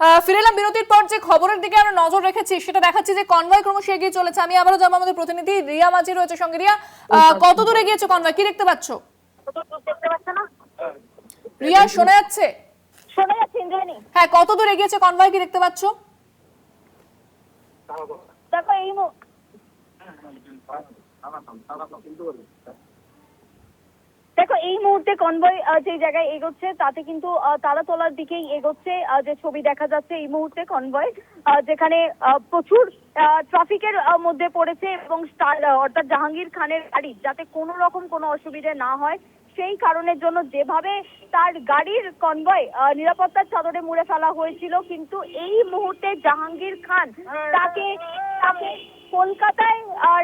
ফিরে এলাম বিরতির পর। যে খবরের দিকে আমরা নজর রেখেছি সেটা দেখাচ্ছি যে কনভয় ক্রমশ এগিয়ে চলেছে। আমি আবারও যাবো আমাদের প্রতিনিধি রিয়া মাঝি রয়েছে সঙ্গে। রিয়া, কত দূরে গিয়েছে কনভয়, কি দেখতে পাচ্ছ? রিয়া, শোনা যাচ্ছে? শোনা যাচ্ছে ইন্দ্রাণী? হ্যাঁ, কত দূরে গিয়েছে কনভয়, কি দেখতে পাচ্ছ? দেখো এই মুহূর্তে কনভয় যে জায়গায় এগোচ্ছে তাতে কিন্তু তারাতলার দিকেই এগোচ্ছে। যে ছবি দেখা যাচ্ছে এই মুহূর্তে কনভয় যেখানে প্রচুর ট্রাফিকের মধ্যে পড়েছে এবং অর্থাৎ জাহাঙ্গীর খানের গাড়ি যাতে কোনো রকম কোনো অসুবিধা না হয় সেই কারণের জন্য যেভাবে তার গাড়ির কনভয় নিরাপত্তার চাদরে মুড়ে ফেলা হয়েছিল, কিন্তু এই মুহূর্তে জাহাঙ্গীর খান তাকে তাকে কলকাতায়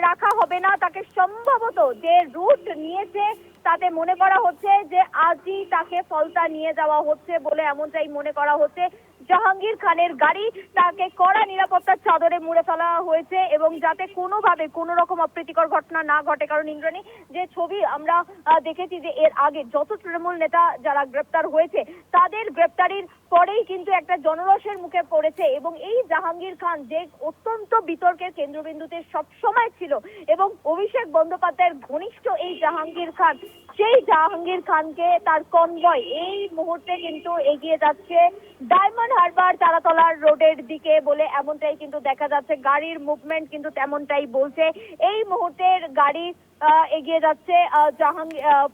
রাখা হবে না। তাকে সম্ভবত যে রুট নিয়েছে তাতে মনে করা হচ্ছে যে আজই তাকে ফলতা নিয়ে যাওয়া হচ্ছে বলে এমনটাই মনে করা হচ্ছে। জাহাঙ্গীর খানের গাড়ি তাকে কড়া নিরাপত্তার চাদরে মুড়ে ফেলা হয়েছে এবং যাতে কোনোভাবে কোনো রকম অপ্রীতিকর ঘটনা না ঘটে। কারণ ইন্দ্রাণী, যে ছবি আমরা দেখেছি যে এর আগে যত তৃণমূল নেতা যারা গ্রেপ্তার হয়েছে তাদের গ্রেপ্তারির পরেই কিন্তু একটা জনরোষের মুখে পড়েছে এবং এই জাহাঙ্গীর খান যে অত্যন্ত বিতর্কের কেন্দ্রবিন্দুতে সবসময় ছিল এবং অভিষেক বন্দ্যোপাধ্যায়ের ঘনিষ্ঠ এই জাহাঙ্গীর খান, সেই জাহাঙ্গীর খানকে তার কনভয় এই মুহূর্তে কিন্তু এগিয়ে যাচ্ছে ডায়মন্ড হারবার তারাতলার রোডের দিকে বলে এমনটাই কিন্তু দেখা যাচ্ছে। গাড়ির মুভমেন্ট কিন্তু তেমনটাই বলছে। এই মুহূর্তের গাড়ি এগিয়ে যাচ্ছে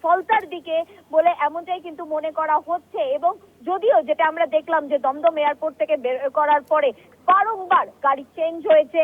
ফলতার দিকে বলে এমনটাই কিন্তু মনে করা হচ্ছে। এবং যদিও যেটা আমরা দেখলাম যে দমদম এয়ারপোর্ট থেকে বের করার পরে বারংবার গাড়ি চেঞ্জ হয়েছে,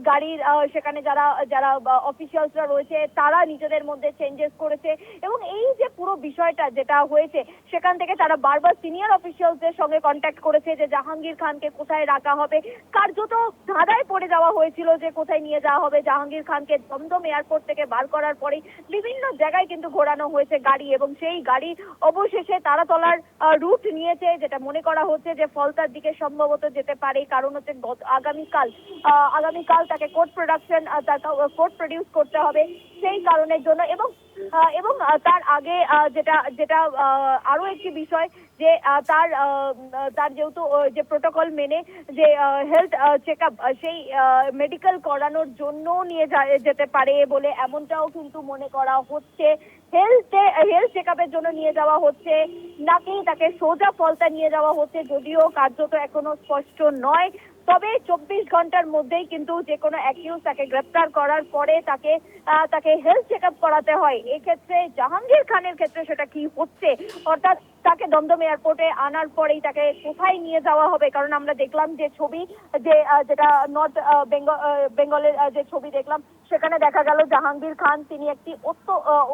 গাড়ির সেখানে যারা যারা অফিসিয়ালসরা রয়েছে তারা নিজেদের মধ্যে চেঞ্জেস করেছে এবং এই যে পুরো বিষয়টা যেটা হয়েছে সেখান থেকে তারা বারবার সিনিয়র অফিসিয়ালসদের সঙ্গে কন্ট্যাক্ট করেছে যে জাহাঙ্গীর খানকে কোথায় রাখা হবে। কার্যত ধাঁধায় পড়ে যাওয়া হয়েছিল যে কোথায় নিয়ে যাওয়া হবে। জাহাঙ্গীর খানকে দমদম এয়ারপোর্ট থেকে বার করার পরেই বিভিন্ন জায়গায় কিন্তু ঘোরানো হয়েছে গাড়ি এবং সেই গাড়ি অবশেষে তারাতলার রুট নিয়েছে, যেটা মনে করা হচ্ছে যে ফলতার দিকে সম্ভবত যেতে পারে। কারণ হচ্ছে আগামীকাল তাকে কোর্ট প্রডিউস করতে হবে সেই কারণের জন্য। এবং তার আগে যেটা যেটা আরো একটি বিষয় যে তার যেহেতু যে প্রোটোকল মেনে যে হেলথ চেকআপ সেই মেডিকেল করানোর জন্য নিয়ে যেতে পারে বলে এমনটাও কিন্তু মনে করা হচ্ছে। হেলথ চেকআপের জন্য নিয়ে যাওয়া হচ্ছে নাকি তাকে সোজা ফলতা নিয়ে যাওয়া হচ্ছে যদিও কার্যত এখনো স্পষ্ট নয়। তবে 24 ঘন্টার মধ্যেই কিন্তু যে কোনো অ্যাকিউজ তাকে গ্রেপ্তার করার পরে তাকে হেলথ চেকআপ করাতে হয়। এক্ষেত্রে জাহাঙ্গীর খানের ক্ষেত্রে সেটা কি হচ্ছে, অর্থাৎ তাকে দমদম এয়ারপোর্টে আনার পরেই তাকে কোথায় নিয়ে যাওয়া হবে। কারণ আমরা দেখলাম যে ছবি যেটা নর্থ বেঙ্গলের যে ছবি দেখলাম সেখানে দেখা গেল জাহাঙ্গীর খান তিনি একটি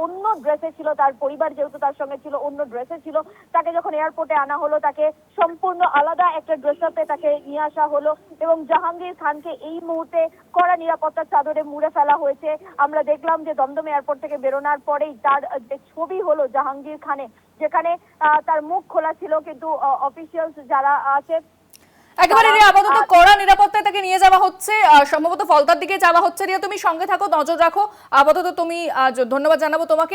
অন্য ড্রেসে ছিল, তার পরিবার যেহেতু তার সঙ্গে ছিল অন্য ড্রেসে ছিল। তাকে যখন এয়ারপোর্টে আনা হলো তাকে সম্পূর্ণ আলাদা একটা ড্রেস আপে তাকে নিয়ে আসা হলো এবং জাহাঙ্গীর খানকে এই মুহূর্তে কড়া নিরাপত্তার চাদরে মুড়ে ফেলা হয়েছে। আমরা দেখলাম যে দমদম এয়ারপোর্ট থেকে বেরোনোর পরেই তার যে ছবি হলো জাহাঙ্গীর খানে, যেখানে তার মুখ খোলা ছিল কিন্তু অফিসিয়ালস যারা আছে একেবারে রিয়া, আপাতত কড়া নিরাপত্তায় তাকে নিয়ে যাওয়া হচ্ছে, সম্ভবত ফলতার দিকে যাওয়া হচ্ছে। রিয়া, তুমি সঙ্গে থাকো, নজর রাখো আপাতত। তুমি ধন্যবাদ জানাবো তোমাকে।